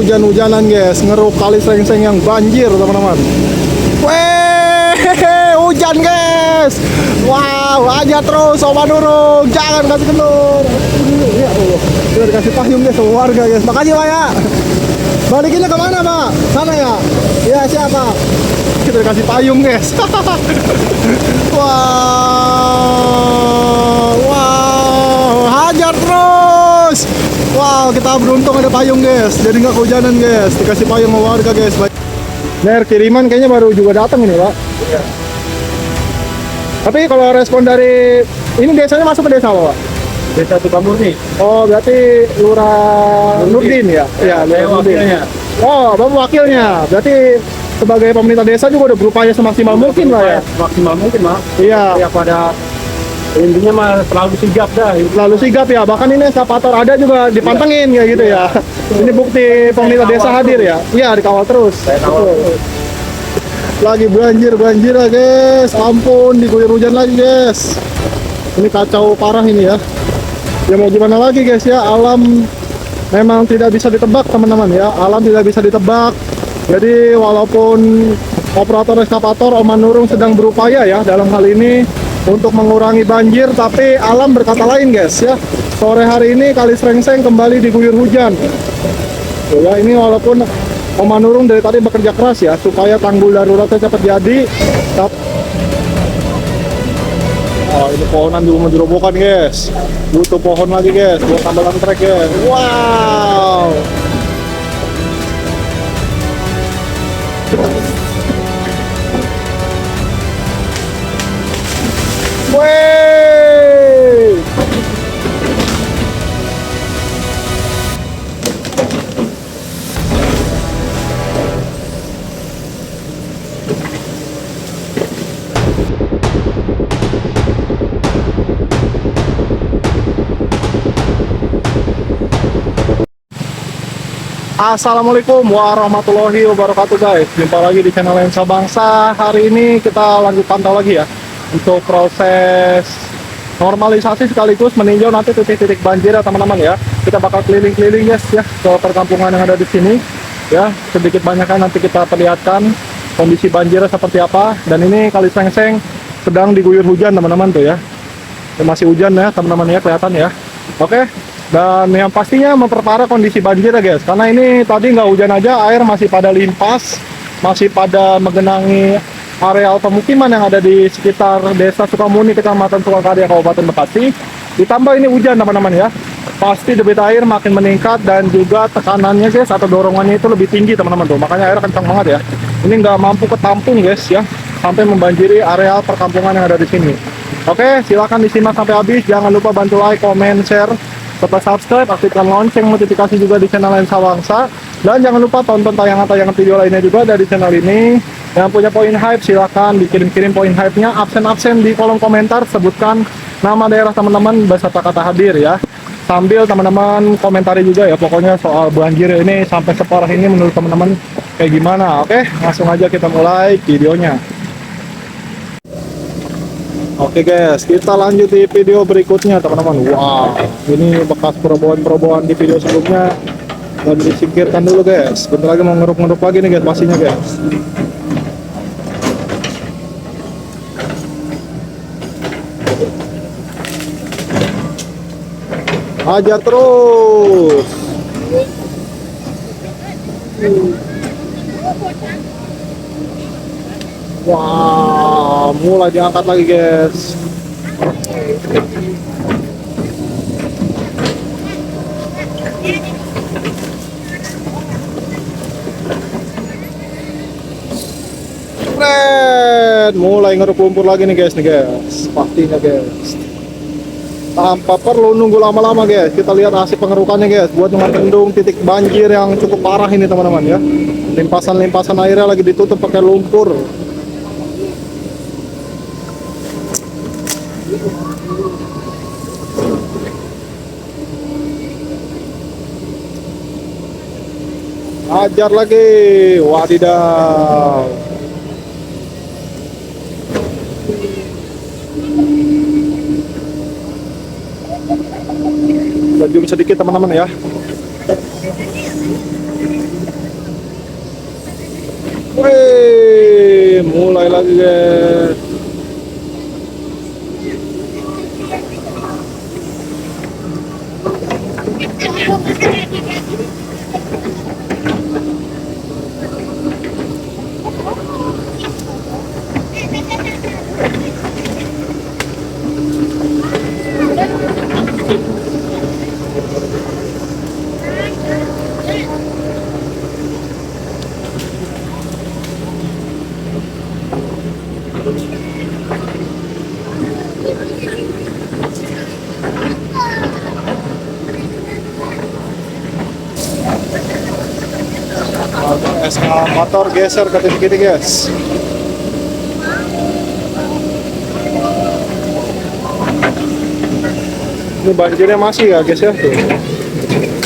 hujan-hujanan guys, ngeruk kali Srengseng yang banjir teman-teman. Weh, hujan guys. Wow, aja terus Oma Nurung, jangan kasih kendor. Ya Allah, kita dikasih payung guys sama warga guys. Makasih Pak ya. Balikinnya kemana Pak? Sana ya? Iya siapa? Kita dikasih payung guys. Wow, wow, hajar terus. Wow, kita beruntung ada payung guys, jadi nggak kehujanan guys. Dikasih payung sama warga guys. Ner, kiriman kayaknya baru juga datang ini Pak. Iya. Tapi kalau respon dari ini desanya masuk ke desa apa, Pak? Desa Sukamurni. Oh, berarti Lurah Nurdin ya? Iya, Lurah Nurdin. Oh, Bapak wakilnya. Berarti sebagai pemerintah desa juga udah berupaya semaksimal mungkin lah ya? Maksimal mungkin, Mak. Iya. Ya pada intinya mah selalu sigap dah. Selalu sigap ya. Bahkan ini eskapator ada juga dipantengin kayak gitu ya. Ini bukti pemerintah desa hadir ya? Iya, dikawal terus. Saya kawal terus. Lagi banjir lah guys, ampun, diguyur hujan lagi guys. Ini kacau parah ini ya. Ya mau gimana lagi guys ya, alam memang tidak bisa ditebak teman-teman ya. Alam tidak bisa ditebak. Jadi walaupun operator eskapator Oma Nurung sedang berupaya ya dalam hal ini untuk mengurangi banjir, tapi alam berkata lain guys ya. Sore hari ini kali Srengseng kembali diguyur hujan. Tuh ya, ini walaupun Oma Nurung dari tadi bekerja keras ya supaya tanggul daruratnya cepat jadi. Oh, ini pohonan juga mau dirobohkan guys. Butuh pohon lagi guys buat tambalan trek guys. Wow. Wey. Assalamualaikum warahmatullahi wabarakatuh guys. Jumpa lagi di channel Lensa Bangsa. Hari ini kita lanjut pantau lagi ya untuk proses normalisasi sekaligus meninjau nanti titik-titik banjir ya teman-teman ya. Kita bakal keliling-keliling guys ya ke perkampungan yang ada di sini ya. Sedikit banyaknya nanti kita perlihatkan kondisi banjirnya seperti apa. Dan ini kali Srengseng sedang diguyur hujan teman-teman tuh ya. Masih hujan ya teman-teman ya, kelihatan ya. Oke. Dan yang pastinya memperparah kondisi banjir ya guys, karena ini tadi nggak hujan aja, air masih pada limpas, masih pada menggenangi areal pemukiman yang ada di sekitar desa Sukamurni, Kecamatan Sukakarya, Kabupaten Bekasi. Ditambah ini hujan teman-teman ya, pasti debit air makin meningkat dan juga tekanannya guys atau dorongannya itu lebih tinggi teman-teman tuh, makanya air kencang banget ya. Ini nggak mampu ketampung guys ya, sampai membanjiri areal perkampungan yang ada di sini. Oke, silakan disimak sampai habis, jangan lupa bantu like, comment, share, serta subscribe, aktifkan lonceng notifikasi juga di channel Lensa Bangsa. Dan jangan lupa tonton tayangan-tayangan video lainnya juga dari channel ini. Yang punya poin hype silahkan dikirim-kirim poin hype-nya, absen-absen di kolom komentar, sebutkan nama daerah teman-teman beserta kata hadir ya. Sambil teman-teman komentari juga ya, pokoknya soal banjir ini sampai separah ini menurut teman-teman kayak gimana. Oke, langsung aja kita mulai videonya. Oke guys, kita lanjut di video berikutnya teman-teman. Wow, ini bekas perobohan-perobohan di video sebelumnya dan disingkirkan dulu guys. Bentar lagi mau ngeruk-ngeruk lagi nih guys pastinya guys. Hajar terus. Wah, mulai diangkat lagi guys. Keren, mulai ngeruk lumpur lagi nih guys, pastinya guys. Tanpa perlu nunggu lama-lama guys, kita lihat hasil pengerukannya guys, buat membendung titik banjir yang cukup parah ini teman-teman ya. Limpasan-limpasan airnya lagi ditutup pakai lumpur. Hajar lagi, wadidaw. Zoom sedikit teman-teman ya. Wih, mulai lagi guys. Eskavator geser ke titik ini guys. Ini banjirnya masih ya guys ya tuh.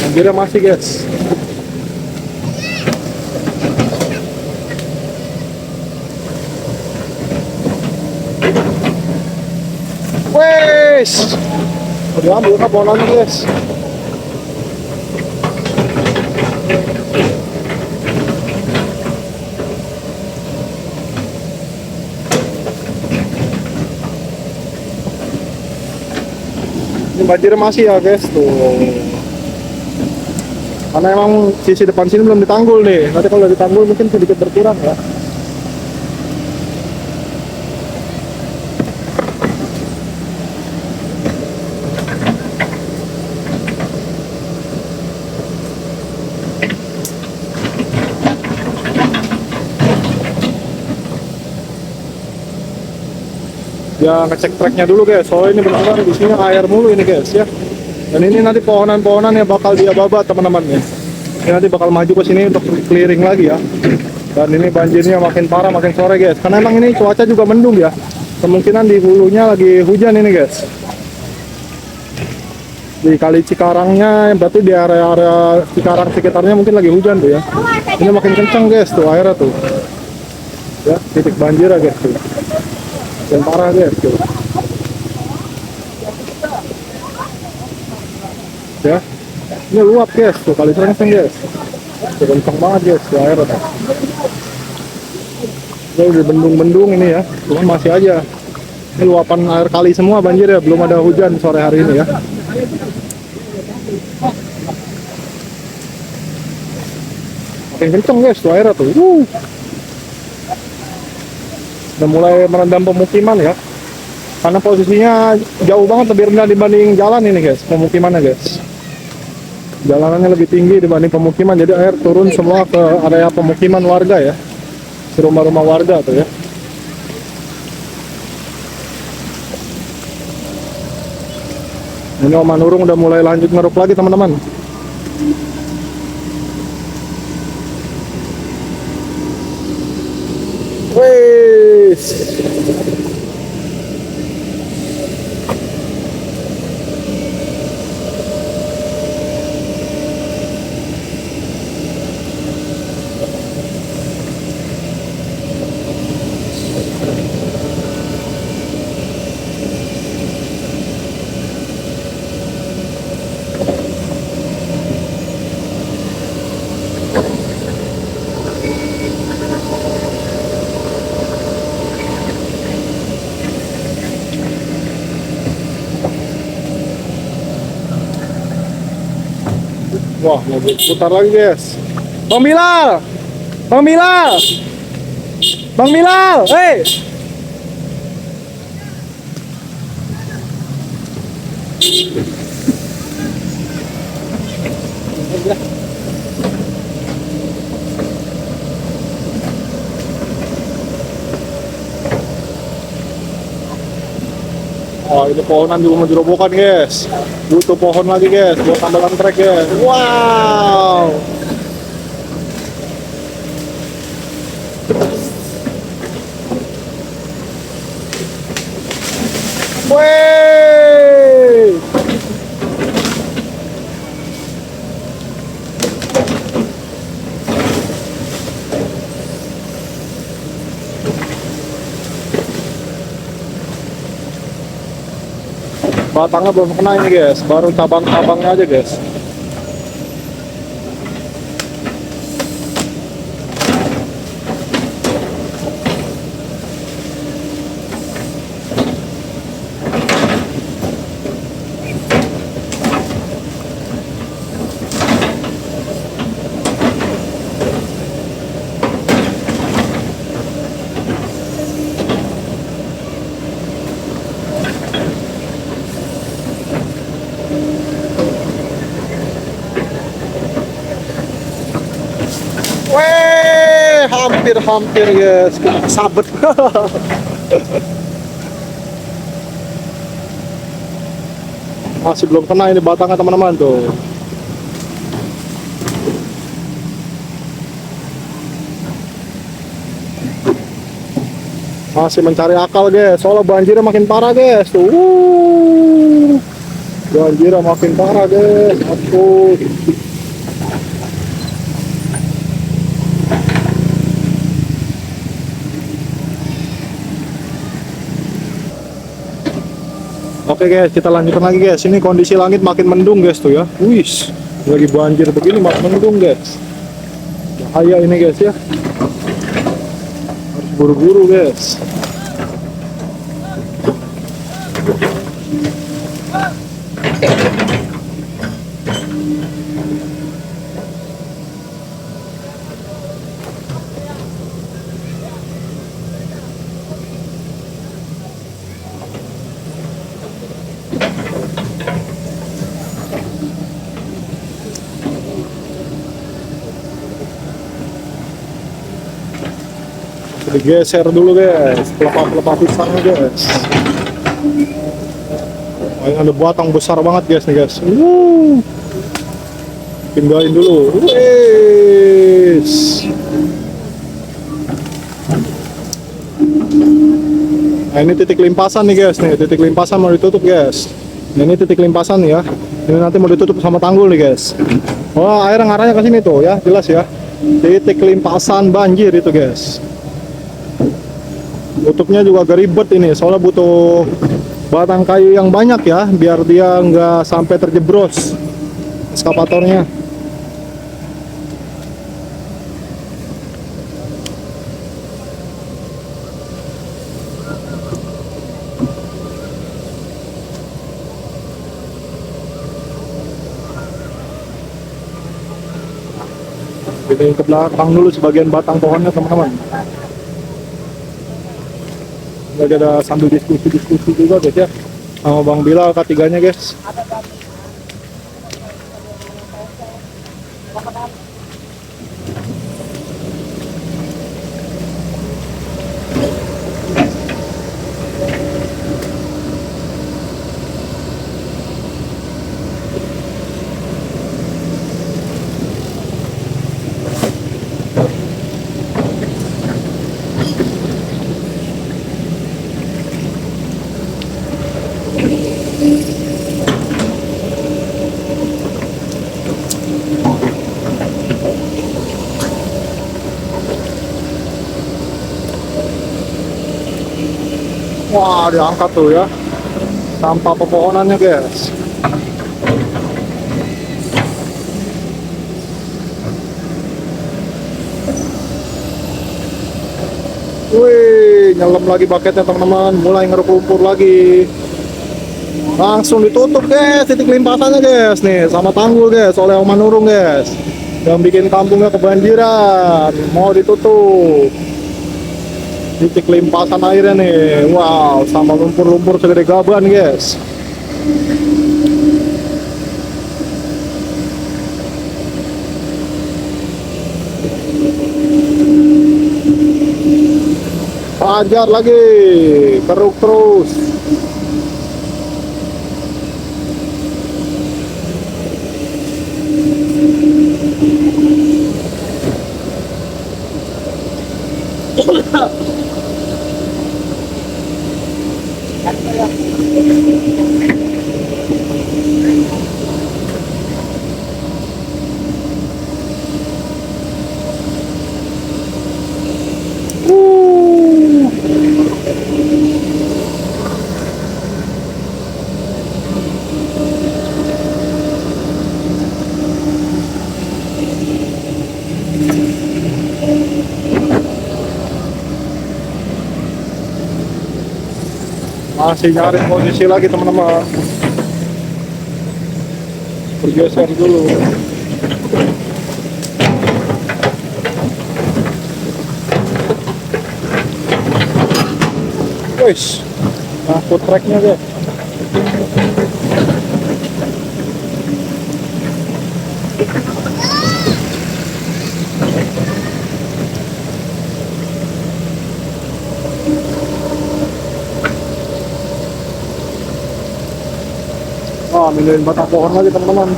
Banjirnya masih guys. Wes. Udah ambil kaponan guys. Ini banjirnya masih ya guys tuh. Karena emang sisi depan sini belum ditanggul nih. Nanti kalau ditanggul mungkin sedikit berkurang ya. Ya ngecek treknya dulu guys, soalnya ini benar-benar di sini air mulu ini guys ya. Dan ini nanti pohonan-pohonan yang bakal dia babat teman-teman ya. Ini nanti bakal maju ke sini untuk clearing lagi ya. Dan ini banjirnya makin parah makin sore guys. Karena emang ini cuaca juga mendung ya. Kemungkinan di hulunya lagi hujan ini guys. Di Kali Cikarangnya, berarti di area-area Cikarang sekitarnya mungkin lagi hujan tuh ya. Ini makin kencang guys tuh airnya tuh. Ya, titik banjir ya guys tuh. Yang parah guys tuh. Ya, ini luap guys tuh Kali Serengseng guys. Tuh, kencang banget guys tuh airnya tuh. Ini udah bendung-bendung ini ya, cuman masih aja. Ini luapan air kali semua banjir ya, belum ada hujan sore hari ini ya. Makin kenceng guys tuh airnya tuh. Udah mulai merendam pemukiman ya. Karena posisinya jauh banget, lebih rendah dibanding jalan ini guys, pemukimannya guys. Jalanannya lebih tinggi dibanding pemukiman, jadi air turun semua ke area pemukiman warga ya. Ke rumah-rumah warga tuh ya. Ini Oma Nurung udah mulai lanjut ngeruk lagi teman-teman. Wes. Wah, mobil putar lagi guys. Bang Bilal, Bang Bilal, Bang Bilal, hei. Oh, ini pohonan juga mau dirobohkan guys. Butuh pohon lagi guys, buat tambalan trek guys. Wow. Wey. Batangnya belum kena ini guys, baru cabang-cabangnya aja guys. Weh, hampir guys, kena sabet. Masih belum kena ini batangnya teman-teman tuh. Masih mencari akal guys, soalnya banjirnya makin parah guys tuh. Banjirnya makin parah guys, aduh. Oke guys, kita lanjutkan lagi guys. Ini kondisi langit makin mendung guys tuh ya. Wis, lagi banjir begini makin mendung guys. Bahaya ini guys ya. Harus buru-buru guys. Digeser dulu guys, pelepah-pelepah pisangnya guys. Oh, ini ada batang besar banget guys nih guys. Pindahin dulu. Wes. Nah ini titik limpasan nih guys nih, titik limpasan mau ditutup guys. Nah, ini titik limpasan ya. Ini nanti mau ditutup sama tanggul nih guys. Wah, air ngarahnya ke sini tuh ya, jelas ya. Titik limpasan banjir itu guys. Tutupnya juga agak ribet ini, soalnya butuh batang kayu yang banyak ya, biar dia nggak sampai terjebros eskavatornya. Pindahin ke belakang dulu sebagian batang pohonnya teman-teman. Lagi ada sambil diskusi juga guys ya sama Bang Bilal ketiganya guys. Wah, diangkat tuh ya sampah pepohonannya guys. Wih, nyelam lagi paketnya teman-teman, mulai ngeruk lumpur lagi. Langsung ditutup guys titik limpasannya guys nih sama tanggul guys oleh Om Manurung guys. Yang bikin kampungnya kebanjiran, mau ditutup. Titik limpasan airnya nih, wow, sama lumpur-lumpur segede gaban guys. Hajar lagi, keruk terus. Masih nyari posisi lagi teman-teman. Bergeser dulu. Wih, nah food tracknya deh. mindahin batang pohon lagi teman-teman.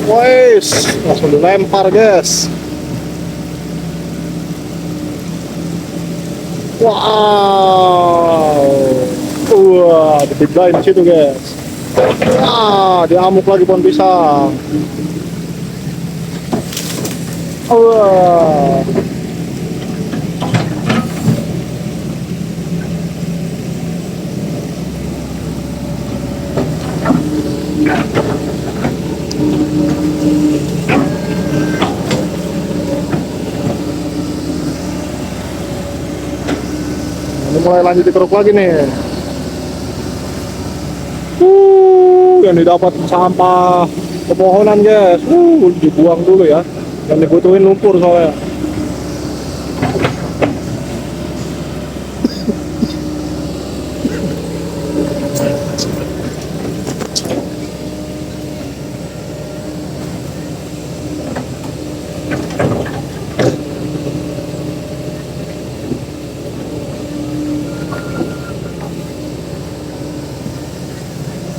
Wes, langsung dilempar guys. Wow, wah, dibedain di situ guys. Wah, diamuk lagi pohon pisang. Wah. Ini mulai lanjut dikeruk lagi nih. Yang didapat sampah pepohonan guys. Dibuang dulu ya. Yang dibutuhin lumpur soalnya.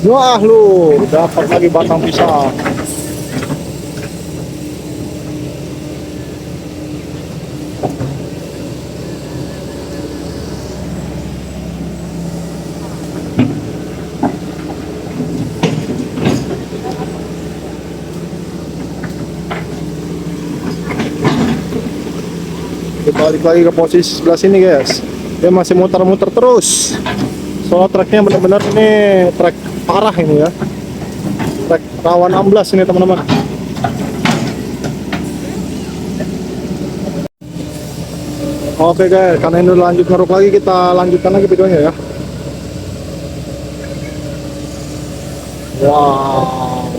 Wah lu, dapat lagi batang pisang. Kita balik lagi ke posisi sebelah sini guys. Dia masih muter-muter terus. Soalnya treknya benar-benar ini trek parah ini ya. Trek rawan amblas ini teman-teman. Oke guys, karena ini udah lanjut ngeruk lagi, kita lanjutkan lagi videonya ya. Wow.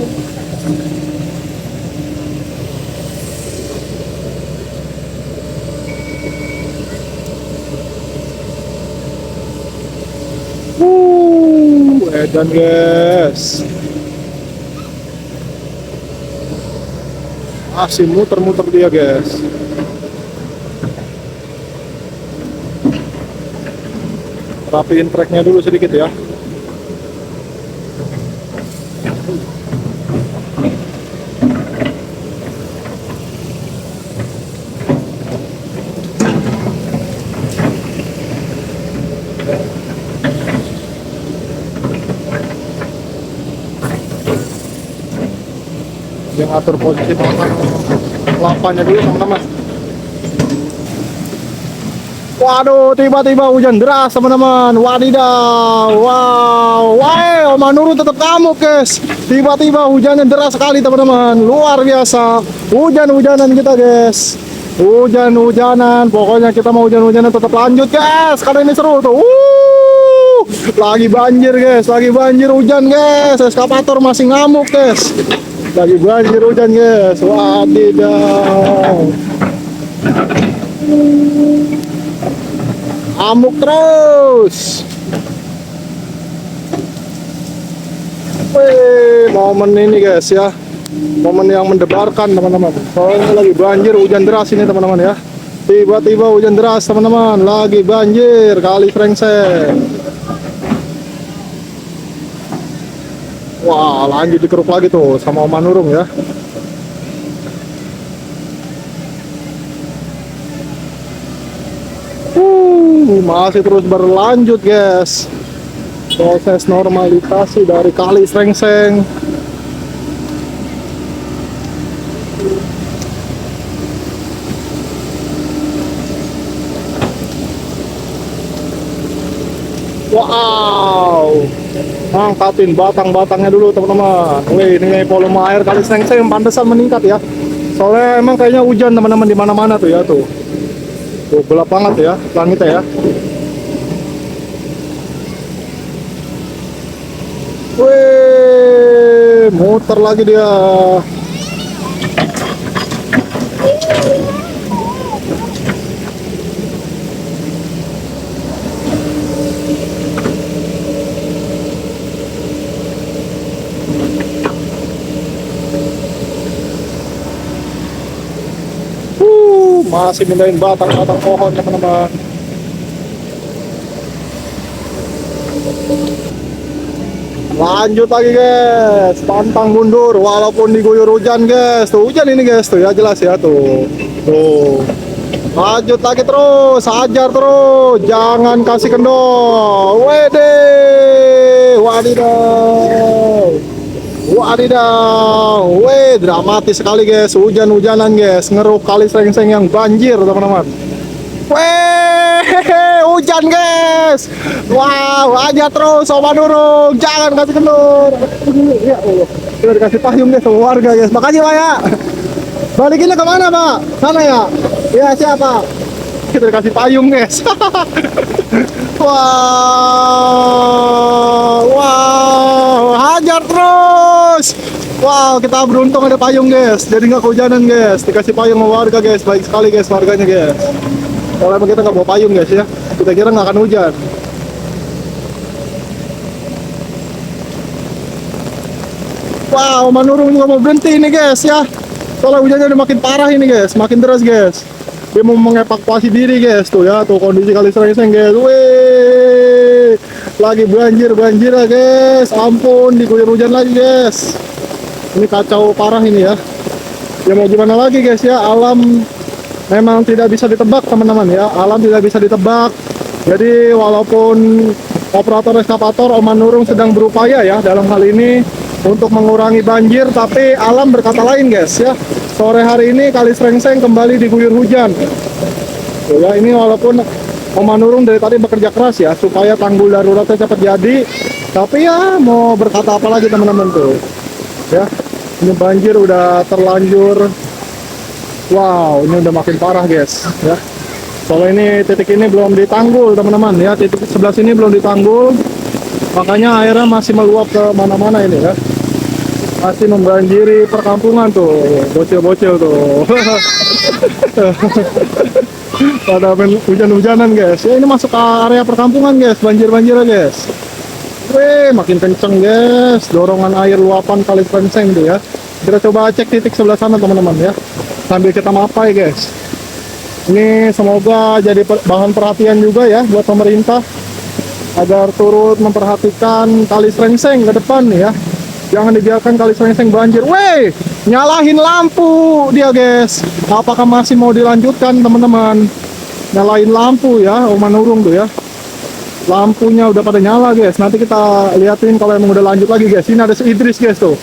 Edan guys. Masih muter-muter dia guys. Rapiin treknya dulu sedikit ya. Yang atur posisi kelapanya dulu teman-teman. Waduh, tiba-tiba hujan deras teman-teman. Wadidaw, wow, wow, Manuru tetap ngamuk guys. Tiba-tiba hujannya deras sekali teman-teman, luar biasa. Hujan-hujanan kita guys, hujan-hujanan. Pokoknya kita mau hujan-hujanan tetap lanjut guys, karena ini seru tuh. Lagi banjir guys, lagi banjir hujan guys. Eskavator masih ngamuk guys. Lagi banjir hujan guys. Wadidaw. Amuk terus. Wih, momen ini guys ya. Momen yang mendebarkan teman-teman. Soalnya lagi banjir, hujan deras ini teman-teman ya. Tiba-tiba hujan deras teman-teman. Lagi banjir, kali Brengsek. Wah, lanjut dikeruk lagi tuh sama Om Manurung ya. Masih terus berlanjut guys. Proses normalisasi dari kali Srengseng. Wow, angkatin batang-batangnya dulu teman-teman. Wih, ini volume air kali Srengseng pantesan meningkat ya. Soalnya emang kayaknya hujan teman-teman di mana-mana tuh ya tuh. Tuh gelap banget ya langitnya ya. Wih, muter lagi dia. Masih mindahin batang-batang pohon teman-teman. Lanjut lagi guys, pantang mundur walaupun diguyur hujan guys. Tuh hujan ini guys, tuh ya jelas ya tuh. Tuh. Lanjut lagi terus, hajar terus, jangan kasih kendor. Wede, wadidaw, wadidaw, weh dramatis sekali guys, hujan-hujanan guys, ngeruh kali seng-seng yang banjir teman-teman. Weh, hujan guys. Wow, aja terus Oma Nurung, jangan kasih kendor. Ya Allah, kita dikasih payung guys sama warga guys. Makasih Pak ya. Balikinnya kemana Pak? Sana ya? Ya siapa? Kita dikasih payung guys. Wow, wow, hajar terus. Wow, kita beruntung ada payung guys. Jadi nggak kehujanan guys. Dikasih payung sama warga guys. Baik sekali guys warganya guys. Kalau emang kita nggak bawa payung guys ya, kita kira nggak akan hujan. Wow, Manurung juga mau berhenti ini guys ya. Soalnya hujannya udah makin parah ini guys, makin deras guys. Dia mau mengevakuasi diri guys tuh ya, tuh kondisi kali Srengseng guys. Wih, lagi banjir ya guys. Ampun, diguyur hujan lagi guys. Ini kacau parah ini ya. Ya mau gimana lagi guys ya, alam memang tidak bisa ditebak teman-teman ya. Alam tidak bisa ditebak. Jadi walaupun operator eskavator Oma Nurung sedang berupaya ya dalam hal ini untuk mengurangi banjir, tapi alam berkata lain guys ya. Sore hari ini kali Srengseng kembali diguyur hujan. Tuh ya, ini walaupun Oma Nurung dari tadi bekerja keras ya supaya tanggul daruratnya cepat jadi, tapi ya mau berkata apa lagi teman-teman tuh. Ya, ini banjir udah terlanjur. Wow, ini udah makin parah guys ya. Soalnya ini titik ini belum ditanggul teman-teman ya, titik sebelah sini belum ditanggul, makanya airnya masih meluap ke mana-mana ini ya. Masih membanjiri perkampungan tuh, bocil-bocil tuh. Pada hujan-hujanan guys. Ya ini masuk ke area perkampungan guys, banjir-banjirnya guys. Wih, makin kenceng guys, dorongan air luapan kali Srengseng tuh ya. Kita coba cek titik sebelah sana teman-teman ya, sambil kita mapai guys. Ini semoga jadi bahan perhatian juga ya buat pemerintah agar turut memperhatikan kali Srengseng ke depan nih ya. Jangan dibiarkan kali Srengseng banjir. Weh, nyalahin lampu dia guys. Apakah masih mau dilanjutkan teman-teman? Nyalain lampu ya, Oma Nurung tuh ya. Lampunya udah pada nyala guys. Nanti kita liatin kalau emang udah lanjut lagi guys. Ini ada si Idris guys tuh.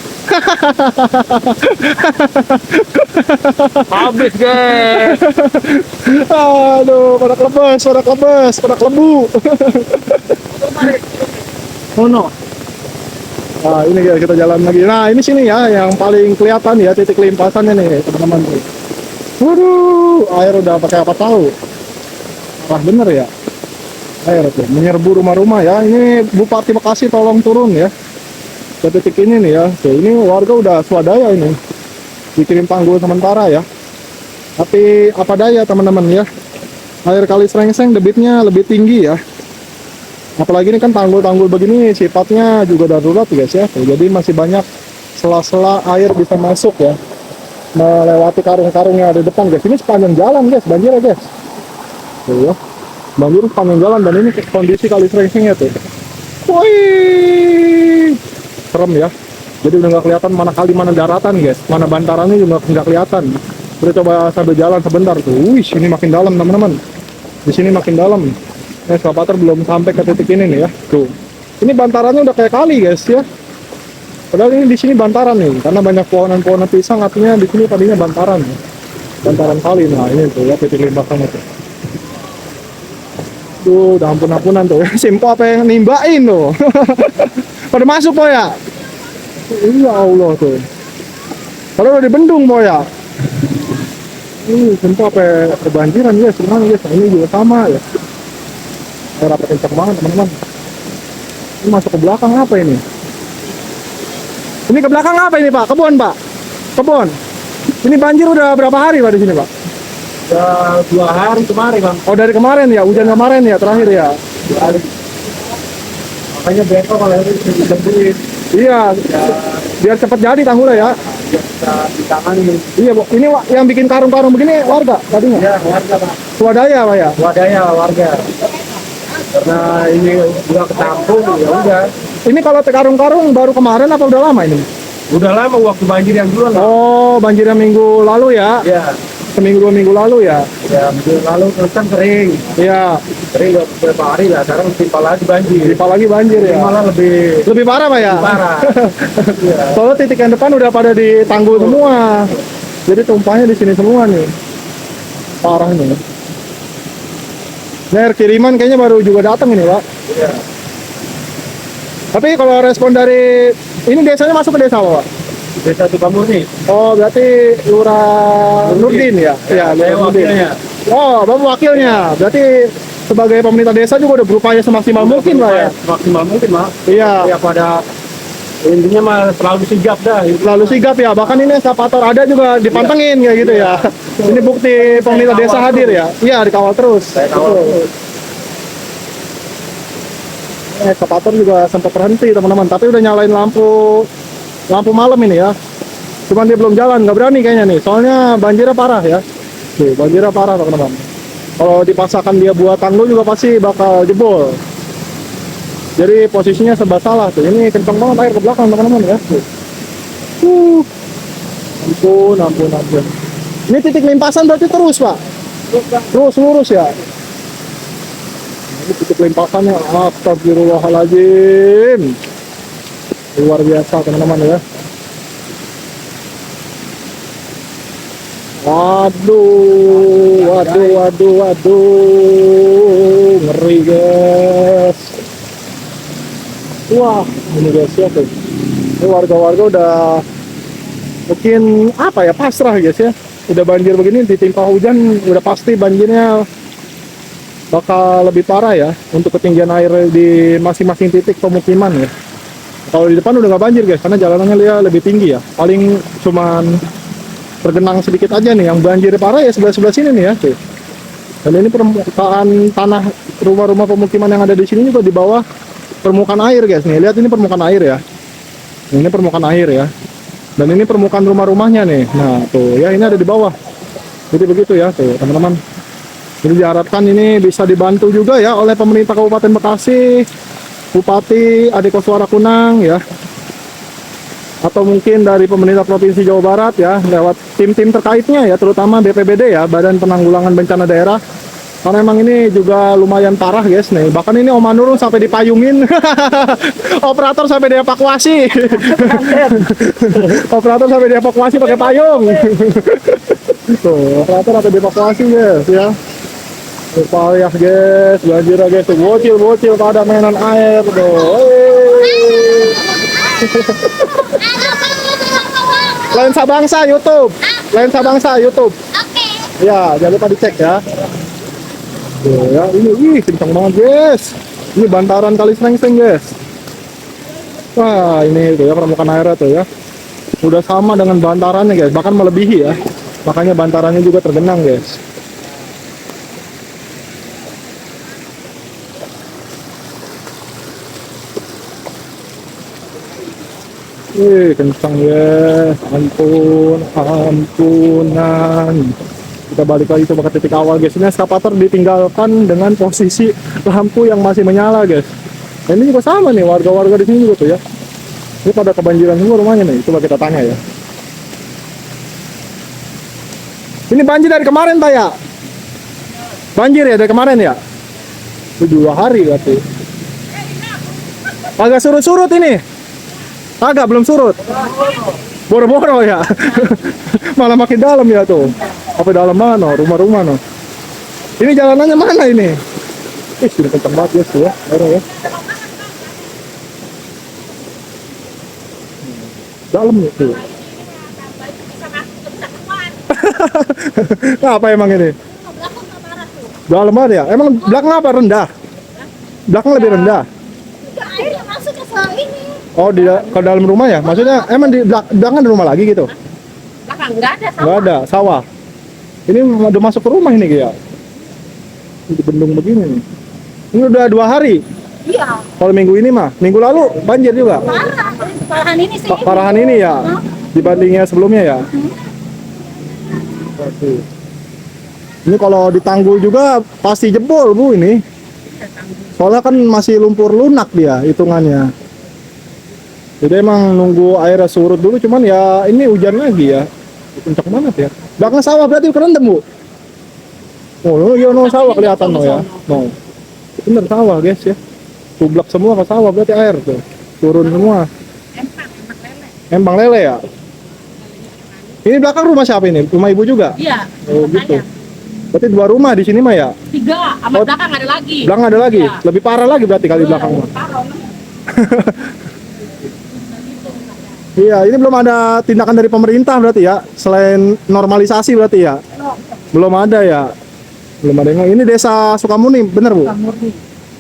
Habis guys. Aduh, pada klebes, pada klebu. Oh no. Nah ini guys, kita jalan lagi. Nah ini sini ya yang paling kelihatan ya titik limpasannya nih teman-teman tuh. Waduh, air udah pakai apa tahu. Parah bener ya. Air tuh menyerbu rumah-rumah ya. Ini Bupati Bekasi tolong turun ya ke titik ini nih ya. Tuh, ini warga udah swadaya ini. Dikirim tanggul sementara ya. Tapi apa daya teman-teman ya. Air kali Srengseng debitnya lebih tinggi ya. Apalagi ini kan tanggul-tanggul begini sifatnya juga darurat guys ya. Tuh, jadi masih banyak sela-sela air bisa masuk ya. Melewati karung-karung yang ada di depan guys. Ini sepanjang jalan guys, banjir ya guys. Tuh ya. Banjir sepanjang jalan dan ini kondisi kali Srengsengnya tuh. Wih, serem ya. Jadi udah nggak kelihatan mana kali mana daratan guys, mana bantarannya juga nggak kelihatan. Udah coba sambil jalan sebentar tuh. Wih, ini makin dalam teman-teman. Di sini makin dalam. Eskavator belum sampai ke titik ini nih ya. Tuh. Ini bantarannya udah kayak kali guys ya. Padahal ini di sini bantaran nih, karena banyak pohon-pohon pisang artinya di sini tadinya bantaran. Bantaran kali. Nah ini tuh ya titik limpasannya tuh. Duh, udah ampun-ampunan tuh. Simpo apa yang nimbain tuh. Pada masuk po ya. Ya Allah tuh. Padahal udah dibendung po ya. Simpo apa kebanjiran ya, senang ya. Ini juga sama ya. Rapat kencang banget teman-teman. Ini masuk ke belakang apa ini? Ini ke belakang apa ini Pak? Kebun Pak? Kebun. Ini banjir udah berapa hari Pak di sini Pak? Udah 2 hari kemarin bang. Oh dari kemarin ya, hujan kemarin ya terakhir ya. 2 hari. Makanya besok kalau ini bisa disembuhin. Iya. Ya, Biar cepat jadi tanggulnya ya. biar bisa ditangani. Iya Bu. Ini yang bikin karung-karung begini warga tadinya. Ya warga pak. Swadaya Pak ya. Wadahnya warga. Karena ini udah ketampung ya udah Ini kalau karung-karung baru kemarin apa udah lama ini? Udah lama waktu banjir yang dulu lah. Oh, banjirnya minggu lalu ya? Ya, Seminggu 2 minggu lalu ya? ya minggu lalu terus kan kering. Iya. Kering beberapa hari lah. Sekarang timpa lagi banjir. Timpa lagi banjir Ini ya? malah lebih Lebih parah Pak ya? parah. Iya. Soalnya titik yang depan udah pada ditanggul semua. Jadi tumpahnya di sini semua nih. Parah nih. Ini air kiriman kayaknya baru juga datang ini, Pak. Iya. Tapi kalau respon dari ini desanya masuk ke desa apa, Pak? Desa Sukamurni. Oh, berarti Lurah Nurdin ya? Iya, saya Lurah Nurdin. wakilnya. Oh, Bapak wakilnya. Berarti sebagai pemerintah desa juga udah berupaya semaksimal mungkin, Pak ya? Maksimal mungkin, Mak. Iya. Ya pada intinya mah selalu sigap dah. Lalu sigap ya, bahkan ini eskavator ada juga dipantengin kayak gitu ya. Ini bukti pemerintah desa hadir ya. Iya, dikawal terus. Saya kawal Betul. terus. Eskavator juga sempat terhenti teman-teman, tapi udah nyalain lampu malam ini ya. Cuman dia belum jalan, nggak berani kayaknya nih. Soalnya banjirnya parah ya. Tuh, banjirnya parah teman-teman. Kalau dipaksakan dia buat tanggul juga pasti bakal jebol. Jadi posisinya serba salah tuh. Ini kencang banget air ke belakang teman-teman ya. Tuh. Ampun. Ini titik limpasan berarti terus Pak? Terus lurus ya? Ini titik limpasannya, astagfirullahaladzim. Luar biasa teman-teman ya. Waduh. Ngeri guys. Wah, ini guys ya tuh. Ini warga-warga udah mungkin apa ya, pasrah guys ya. Udah banjir begini ditimpa hujan, udah pasti banjirnya bakal lebih parah ya untuk ketinggian air di masing-masing titik pemukiman ya. Kalau di depan udah nggak banjir guys, karena jalanannya dia lebih tinggi ya. Paling cuman tergenang sedikit aja nih. Yang banjir parah ya sebelah sini nih ya. Tuh. Dan ini permukaan tanah rumah-rumah pemukiman yang ada di sini juga di bawah permukaan air guys. Nih lihat ini permukaan air ya. Ini permukaan air ya. Dan ini permukaan rumah-rumahnya nih. Nah tuh ya, ini ada di bawah. Jadi begitu ya tuh teman-teman. Jadi diharapkan ini bisa dibantu juga ya oleh pemerintah Kabupaten Bekasi, Bupati Adekoswara Kunang ya, atau mungkin dari pemerintah Provinsi Jawa Barat ya, lewat tim-tim terkaitnya ya, terutama BPBD ya, Badan Penanggulangan Bencana Daerah. Karena emang ini juga lumayan parah guys nih. Bahkan ini Om Anurul sampai dipayungin. Operator sampai dievakuasi. Operator sampai dievakuasi pakai payung. Tuh, operator sampai dievakuasi guys ya. Payah guys, banjir guys. Tuh, bocil pada mainan air tuh. Lensa Bangsa YouTube. Lensa Bangsa YouTube. Oke. Ya, jangan lupa dicek ya. Tuh ya, ini kencang banget guys. Ini bantaran Kali Srengseng guys. Wah, ini tuh ya permukaan airnya tuh ya. Udah sama dengan bantarannya guys, bahkan melebihi ya. Makanya bantarannya juga tergenang guys. Kencang ya, ampunan. Kita balik lagi coba ke titik awal guys. Ini eskavator ditinggalkan dengan posisi lampu yang masih menyala guys. Nah, ini juga sama nih, warga-warga di sini juga tuh ya. Ini pada kebanjiran semua rumahnya nih. Coba kita tanya ya. Ini banjir dari kemarin Pak ya? Banjir ya dari kemarin ya? Itu 2 hari berarti. Agak surut-surut ini. Agak belum surut. Boro-boro ya. Malah makin dalam ya tuh. Apa dalam mana? Rumah-rumah no. Ini jalanannya mana ini? Ini kencang banget guys tuh ya. Airnya ya. Dalam itu. Nah, apa emang ini? Dalam banget ya? Emang belakang apa rendah? Belakang lebih rendah. Air yang masuk ke sawah ini. Oh, ke dalam rumah ya? Maksudnya emang di belakang ada rumah lagi gitu? Belakang enggak ada sawah. Nggak ada, sawah. Ini udah masuk ke rumah ini ya? Di bendung begini nih. Ini udah 2 hari. Iya. Kalau minggu ini mah, minggu lalu banjir juga. Parah. Parahan ini sih. Parahan ini ya, dibandingnya sebelumnya ya. Oke. Ini kalau ditanggul juga pasti jebol Bu ini. Soalnya kan masih lumpur lunak dia hitungannya. Jadi emang nunggu airnya surut dulu, cuman ya ini hujan lagi ya. Puncak banget ya. Belakang sawah berarti kerendam, Bu. Oh, iya no sawah kelihatan no ya. No. Bener sawah, guys ya. Tublak semua ke sawah berarti air tuh. Turun semua. Empang lele ya. Ini belakang rumah siapa ini? Rumah Ibu juga? Iya. Oh, gitu. Berarti 2 rumah di sini mah ya? 3, sama Oh, belakang ada lagi. Belakang ada lagi? Iya. Lebih parah lagi berarti kali belakang mah. Parah. Iya, ini belum ada tindakan dari pemerintah berarti ya, selain normalisasi berarti ya. Belum ada ya. Belum ada yang ini desa Sukamuni, bener Bu?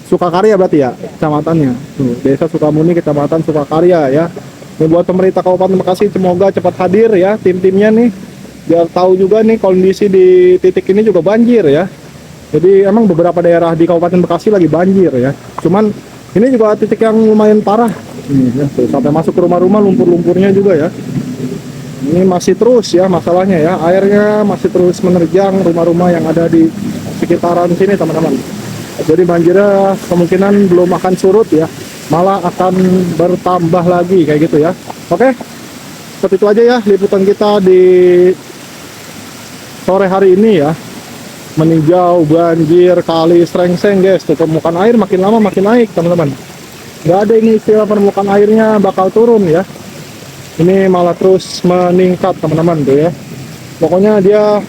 Sukakarya berarti ya, kecamatannya. Tuh, desa Sukamuni, kecamatan Sukakarya ya. Ini buat pemerintah Kabupaten Bekasi semoga cepat hadir ya tim-timnya nih. Biar tahu juga nih kondisi di titik ini juga banjir ya. Jadi emang beberapa daerah di Kabupaten Bekasi lagi banjir ya. Cuman ini juga titik yang lumayan parah. Ini ya, tuh, sampai masuk ke rumah-rumah lumpur-lumpurnya juga ya. Ini masih terus ya masalahnya ya. Airnya masih terus menerjang rumah-rumah yang ada di sekitaran sini teman-teman. Jadi banjirnya kemungkinan belum akan surut ya. Malah akan bertambah lagi kayak gitu ya. Oke. Seperti itu aja ya liputan kita di sore hari ini ya. Meninjau banjir kali Srengseng guys. Tuh, permukaan air makin lama makin naik teman-teman. Nggak ada ini istilah permukaan airnya bakal turun ya. Ini malah terus meningkat teman-teman tuh ya. Pokoknya dia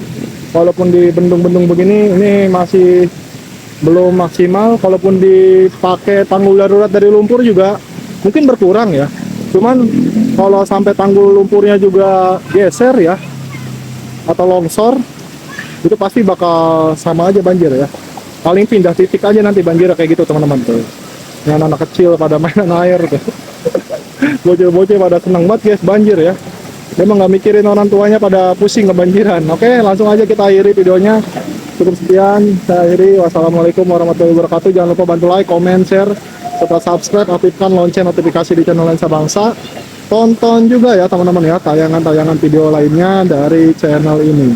walaupun di bendung-bendung begini ini masih belum maksimal. Kalaupun dipakai tanggul darurat dari lumpur juga mungkin berkurang ya. Cuman kalau sampai tanggul lumpurnya juga geser ya atau longsor, itu pasti bakal sama aja banjir ya. Paling pindah titik aja nanti banjir kayak gitu teman-teman tuh. Yang anak kecil pada mainan air tuh. Bocil-bocil pada senang banget guys banjir ya. Dia emang nggak mikirin orang tuanya pada pusing kebanjiran. Oke, langsung aja kita akhiri videonya. Cukup sekian, saya akhiri. Wassalamualaikum warahmatullahi wabarakatuh. Jangan lupa bantu like, comment, share, serta subscribe, aktifkan lonceng notifikasi di channel Lensa Bangsa. Tonton juga ya teman-teman ya tayangan-tayangan video lainnya dari channel ini.